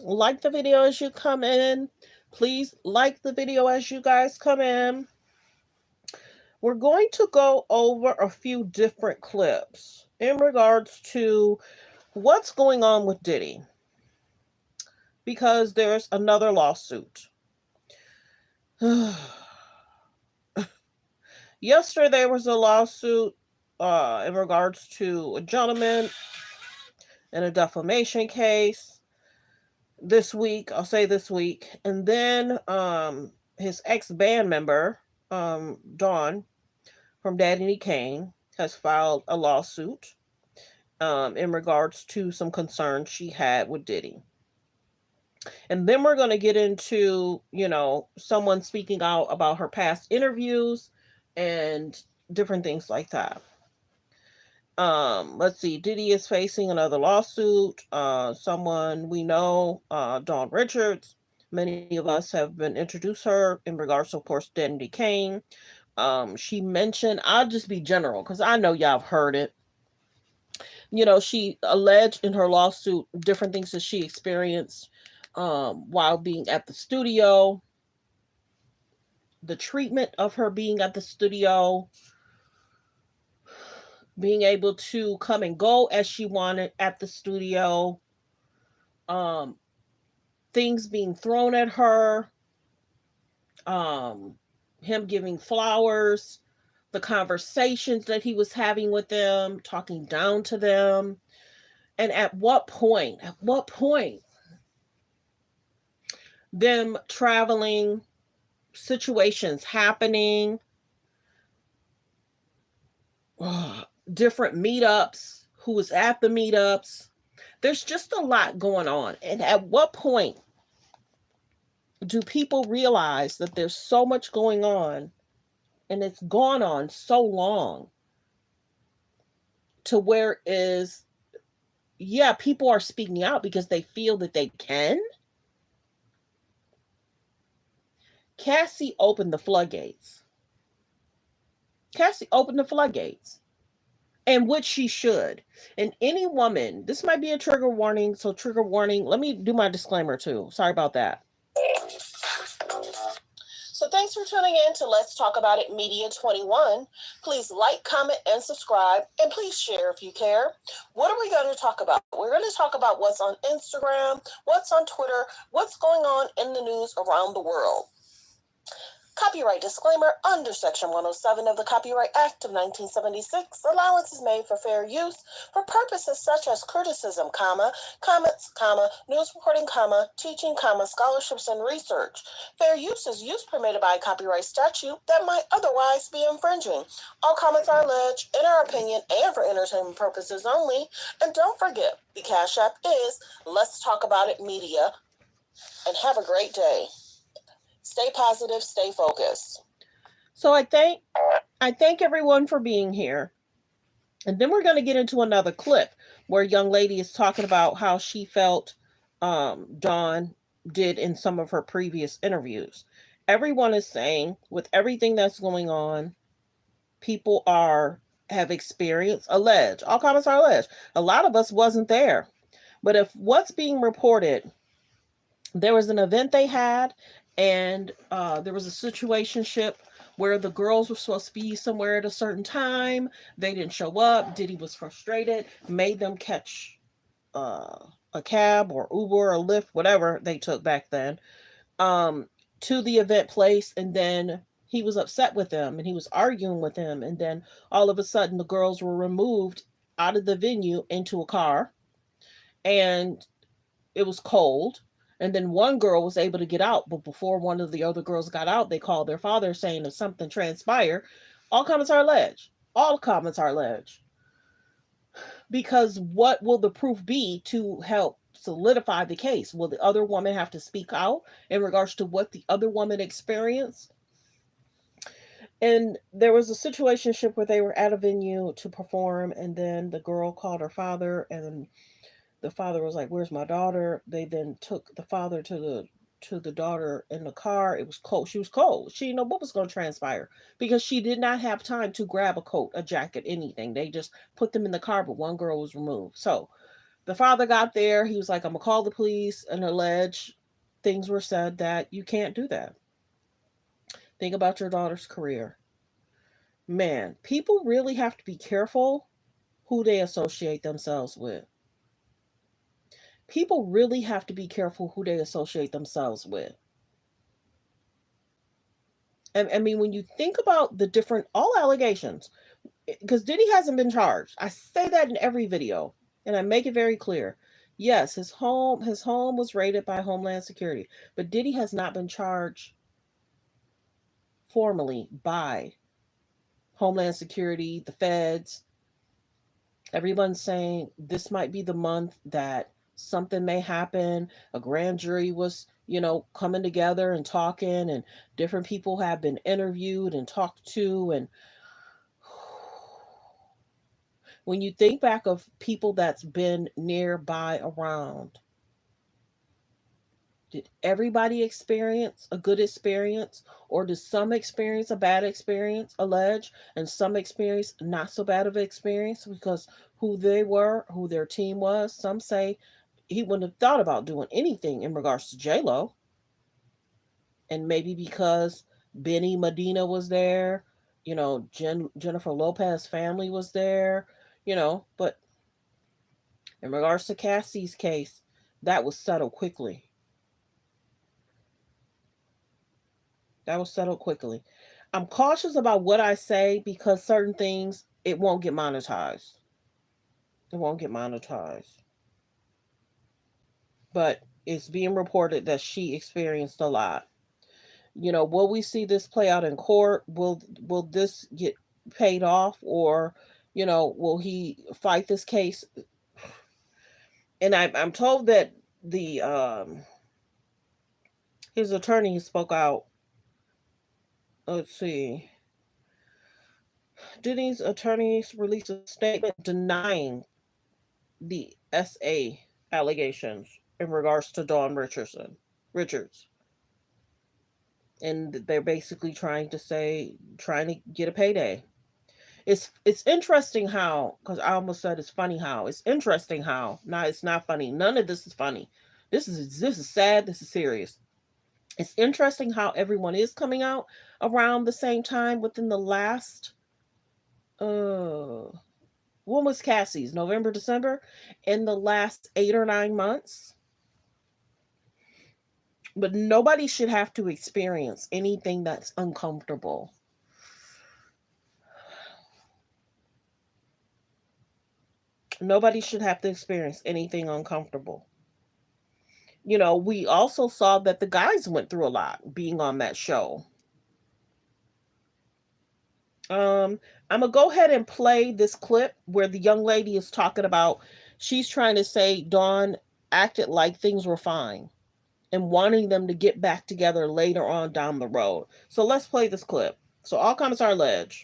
Like the video as you come in. Please like the video as you guys come in. We're going to go over a few different clips in regards to what's going on with Diddy, because there's another lawsuit. Yesterday there was a lawsuit in regards to a gentleman in a defamation case. This week, I'll say this week, and then his ex-band member, Dawn from Daddy Kane, has filed a lawsuit in regards to some concerns she had with Diddy. And then we're going to get into, someone speaking out about her past interviews and different things like that. Let's see. Diddy is facing another lawsuit. Someone we know, Dawn Richards. Many of us have been introduced her in regards to, of course, Danny Kane. She mentioned, I'll just be general because I know y'all have heard it. She alleged in her lawsuit different things that she experienced while being at the studio, the treatment of her being at the studio, being able to come and go as she wanted at the studio, things being thrown at her, him giving flowers, the conversations that he was having with them, talking down to them. And at what point, them traveling, situations happening, different meetups, who was at the meetups. There's just a lot going on. And at what point do people realize that there's so much going on and it's gone on so long to where people are speaking out because they feel that they can? Cassie opened the floodgates. And which she should. And any woman, this might be a trigger warning, so trigger warning. Let me do my disclaimer too. Sorry about that. So thanks for tuning in to Let's Talk About It Media 21. Please like, comment, and subscribe. And please share if you care. What are we going to talk about? We're going to talk about what's on Instagram, what's on Twitter, what's going on in the news around the world. Copyright disclaimer: under Section 107 of the Copyright Act of 1976, allowance is made for fair use for purposes such as criticism, comments, news reporting, teaching, scholarships, and research. Fair use is use permitted by a copyright statute that might otherwise be infringing. All comments are alleged, in our opinion, and for entertainment purposes only. And don't forget, the Cash App is Let's Talk About It Media. And have a great day. Stay positive, stay focused. So I thank everyone for being here. And then we're going to get into another clip where a young lady is talking about how she felt Dawn did in some of her previous interviews. Everyone is saying, with everything that's going on, people have experienced, alleged. All comments are alleged. A lot of us wasn't there. But if what's being reported, there was an event they had, and there was a situationship where the girls were supposed to be somewhere at a certain time. They didn't show up. Diddy was frustrated, made them catch a cab or Uber or Lyft, whatever they took back then, to the event place. And then he was upset with them and he was arguing with them. And then all of a sudden the girls were removed out of the venue into a car, and it was cold. And then one girl was able to get out, but before one of the other girls got out, they called their father saying if something transpired. All comments are alleged. All comments are alleged. Because what will the proof be to help solidify the case? Will the other woman have to speak out in regards to what the other woman experienced? And there was a situationship where they were at a venue to perform, and then the girl called her father, and the father was like, "Where's my daughter?" They then took the father to the daughter in the car. It was cold. She was cold. She didn't know what was going to transpire because she did not have time to grab a coat, a jacket, anything. They just put them in the car, but one girl was removed. So The father got there. He was like, I'm going to call the police and allege things were said that you can't do that. Think about your daughter's career. Man, people really have to be careful who they associate themselves with. People really have to be careful who they associate themselves with. And I mean, when you think about the different, all allegations, because Diddy hasn't been charged. I say that in every video, and I make it very clear. Yes, his home was raided by Homeland Security, but Diddy has not been charged formally by Homeland Security, the feds. Everyone's saying this might be the month that something may happen. A grand jury was, coming together and talking, and different people have been interviewed and talked to. And when you think back of people that's been nearby around, did everybody experience a good experience, or did some experience a bad experience, alleged, and some experience not so bad of an experience because who they were, who their team was? Some say he wouldn't have thought about doing anything in regards to J Lo, and maybe because Benny Medina was there, Jennifer Lopez family was there, but in regards to Cassie's case, that was settled quickly. That was settled quickly. I'm cautious about what I say because certain things it won't get monetized. It won't get monetized. But it's being reported that she experienced a lot. Will we see this play out in court? Will this get paid off, or will he fight this case? And I'm told that the his attorney spoke out. Let's see. Diddy's attorneys released a statement denying the SA allegations in regards to Dawn Richards. And they're basically trying to get a payday. It's interesting how, because I almost said it's funny how. It's interesting how. No, it's not funny. None of this is funny. This is sad. This is serious. It's interesting how everyone is coming out around the same time within the last when was Cassie's? November, December? In the last 8 or 9 months. But nobody should have to experience anything that's uncomfortable. Nobody should have to experience anything uncomfortable. We also saw that the guys went through a lot being on that show. I'm gonna go ahead and play this clip where the young lady is talking about, she's trying to say Dawn acted like things were fine and wanting them to get back together later on down the road. So let's play this clip. So all comments are alleged.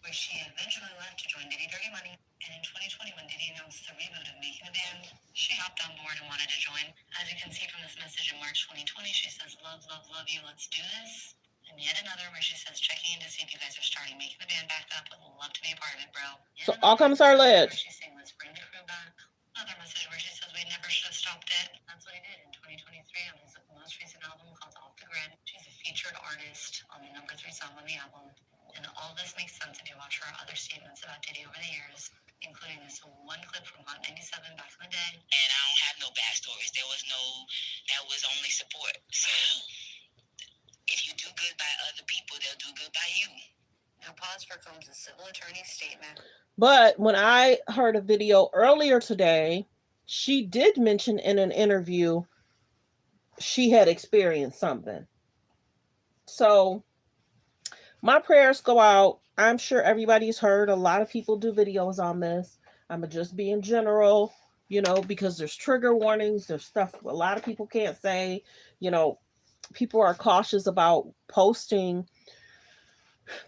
Where she eventually left to join Diddy Dirty Money. And in 2020, when Diddy announced the reboot of Making a Band, she hopped on board and wanted to join. As you can see from this message in March 2020, she says, love, love, love you, let's do this. And yet another where she says, checking in to see if you guys are starting Making the Band back up. Would love to be a part of it, bro. So all comments are alleged. She's saying, let's bring the crew back. Another message where she says, we never should have stopped it. That's what he did in 2023 on his most recent album called Off the Grid. She's a featured artist on the number 3 song on the album. And all this makes sense if you watch her other statements about Diddy over the years, including this one clip from Hot 97 back in the day. And I don't have no backstories. That was only support. So if you do good by other people, they'll do good by you. Now pause for Combs' civil attorney's statement. But when I heard a video earlier today, she did mention in an interview she had experienced something. So my prayers go out. I'm sure everybody's heard. A lot of people do videos on this. I'm just being general, because there's trigger warnings. There's stuff a lot of people can't say. People are cautious about posting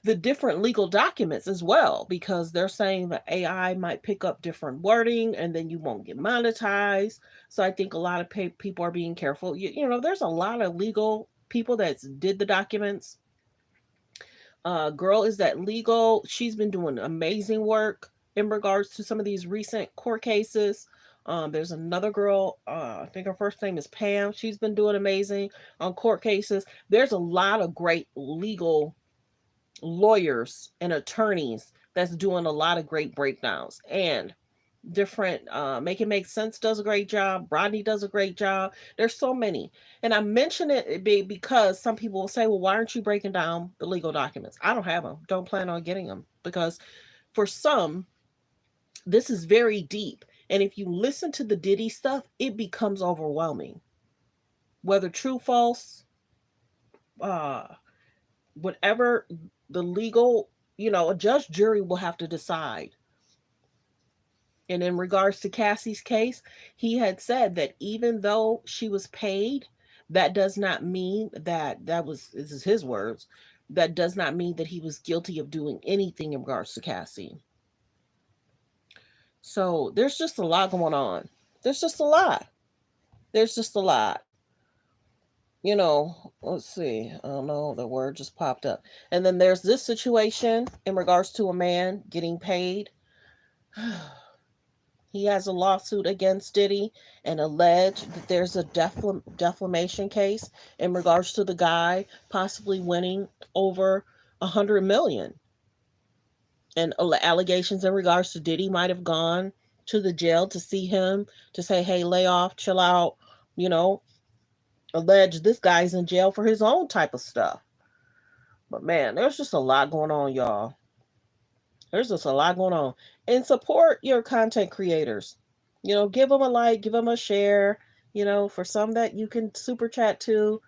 the different legal documents as well, because they're saying that AI might pick up different wording and then you won't get monetized. So I think a lot of people are being careful. There's a lot of legal people that did the documents. Girl is that legal. She's been doing amazing work. in regards to some of these recent court cases. There's another girl, I think her first name is Pam. She's been doing amazing on court cases. There's a lot of great legal lawyers and attorneys that's doing a lot of great breakdowns and different. Make It Make Sense does a great job. Rodney does a great job. There's so many, and I mention it because some people will say, well, why aren't you breaking down the legal documents? I don't have them, don't plan on getting them, because for some, this is very deep, and if you listen to the Diddy stuff, it becomes overwhelming, whether true, false, uh whatever the legal, a judge, jury will have to decide. And in regards to Cassie's case, he had said that even though she was paid, that does not mean this is his words, that does not mean that he was guilty of doing anything in regards to Cassie. So there's just a lot going on. There's just a lot. There's just a lot. Let's see. I don't know, the word just popped up. And then there's this situation in regards to a man getting paid. He has a lawsuit against Diddy and alleged that there's a defamation case in regards to the guy possibly winning over 100 million, and allegations in regards to Diddy might have gone to the jail to see him to say, hey, lay off, chill out, you know, alleged this guy's in jail for his own type of stuff. But man, there's just a lot going on, y'all. There's just a lot going on. And support your content creators. Give them a like, give them a share. For some that you can super chat to.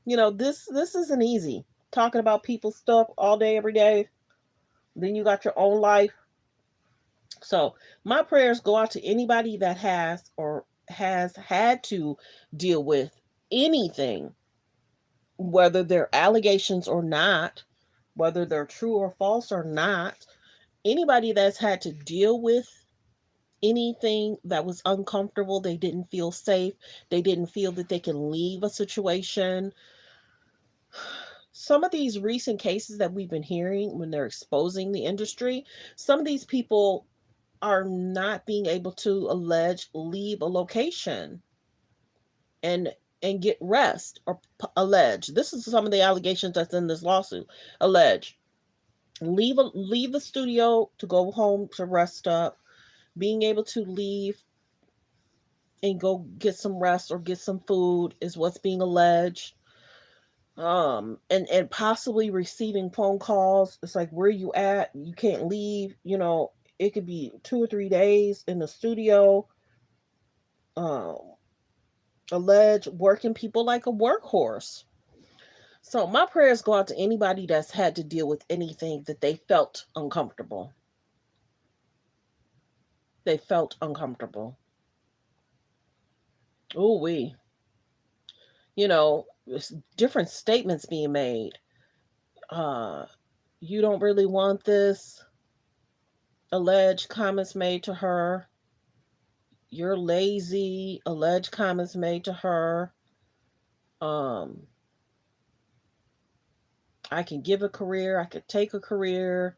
This isn't easy. Talking about people's stuff all day, every day. Then you got your own life. So my prayers go out to anybody that has or has had to deal with anything, whether they're allegations or not, whether they're true or false or not. Anybody that's had to deal with anything that was uncomfortable, they didn't feel safe, they didn't feel that they can leave a situation. Some of these recent cases that we've been hearing when they're exposing the industry, some of these people are not being able to leave a location and get rest, or allege, this is some of the allegations that's in this lawsuit, allege leave the studio to go home to rest up, being able to leave and go get some rest or get some food is what's being alleged. And possibly receiving phone calls. It's like, where you at? You can't leave. It could be 2 or 3 days in the studio. Um, Alleged working people like a workhorse. So my prayers go out to anybody that's had to deal with anything that they felt uncomfortable. They felt uncomfortable. Oh, different statements being made. Uh, you don't really want this. Alleged comments made to her. You're lazy. Alleged comments made to her. Um, I can give a career. I could take a career.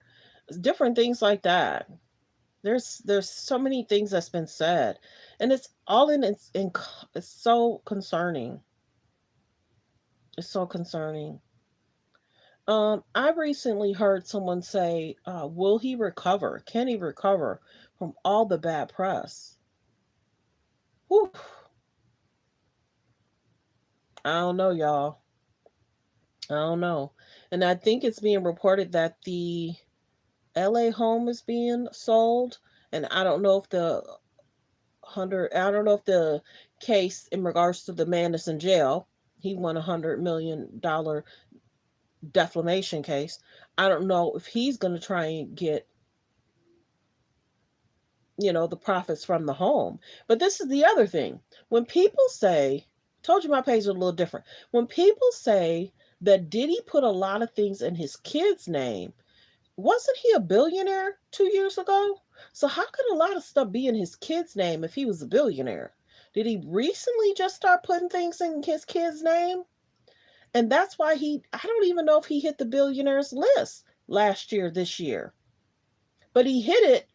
Different things like that. There's so many things that's been said, and it's all it's so concerning. It's so concerning. I recently heard someone say, will he recover? Can he recover from all the bad press? Whew. I don't know, y'all. I don't know. And I think it's being reported that the LA home is being sold. And I don't know if the case in regards to the man that's in jail, he won $100 million defamation case. I don't know if he's going to try and get, the profits from the home. But this is the other thing. When people say, told you my page is a little different. When people say that Diddy put a lot of things in his kid's name, wasn't he a billionaire 2 years ago? So how could a lot of stuff be in his kid's name if he was a billionaire? Did he recently just start putting things in his kid's name? And that's why I don't even know if he hit the billionaires list last year, this year. But he hit it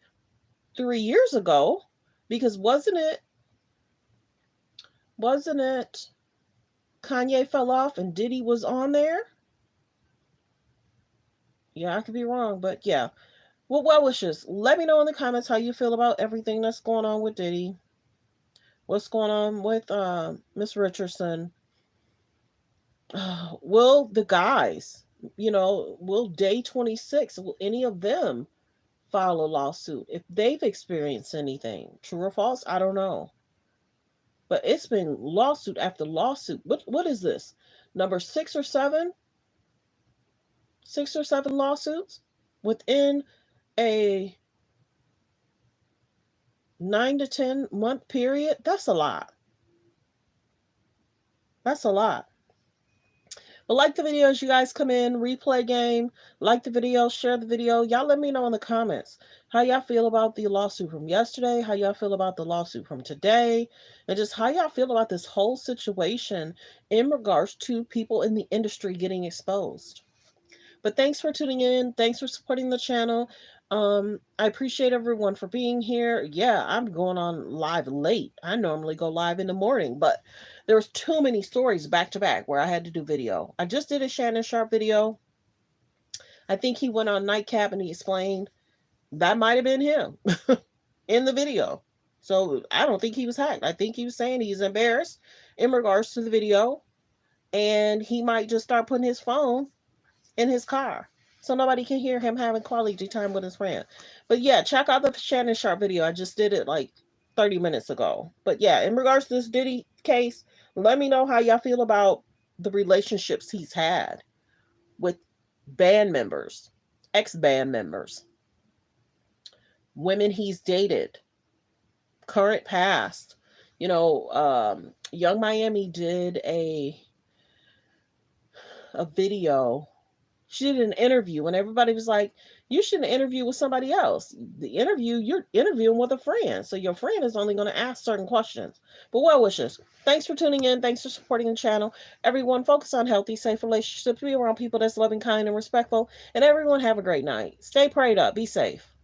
3 years ago, because wasn't it Kanye fell off and Diddy was on there? Yeah, I could be wrong, but yeah. Well wishes. Let me know in the comments how you feel about everything that's going on with Diddy. What's going on with Miss Richardson? Will the guys, will Day 26, will any of them file a lawsuit if they've experienced anything? True or false? I don't know. But it's been lawsuit after lawsuit. What is this? Number 6 or 7? 6 or 7 lawsuits within a 9 to 10 month period? That's a lot. That's a lot. But like the video as you guys come in, replay game, like the video, share the video. Y'all let me know in the comments how y'all feel about the lawsuit from yesterday, how y'all feel about the lawsuit from today, and just how y'all feel about this whole situation in regards to people in the industry getting exposed. But thanks for tuning in. Thanks for supporting the channel. I appreciate everyone for being here. Yeah, I'm going on live late. I normally go live in the morning, but there was too many stories back to back where I had to do video. I just did a Shannon Sharp video. I think he went on Nightcap and he explained that might have been him in the video. So I don't think he was hacked. I think he was saying he's embarrassed in regards to the video, and he might just start putting his phone in his car so nobody can hear him having quality time with his friend. But yeah, check out the Shannon Sharp video. I just did it like 30 minutes ago. But yeah, in regards to this Diddy case, let me know how y'all feel about the relationships he's had with band members, ex-band members, women he's dated, current, past. Young Miami did a video. She did an interview and everybody was like, you shouldn't interview with somebody else. The interview, you're interviewing with a friend. So your friend is only going to ask certain questions. But well wishes. Thanks for tuning in. Thanks for supporting the channel. Everyone focus on healthy, safe relationships. Be around people that's loving, kind, and respectful. And everyone have a great night. Stay prayed up. Be safe.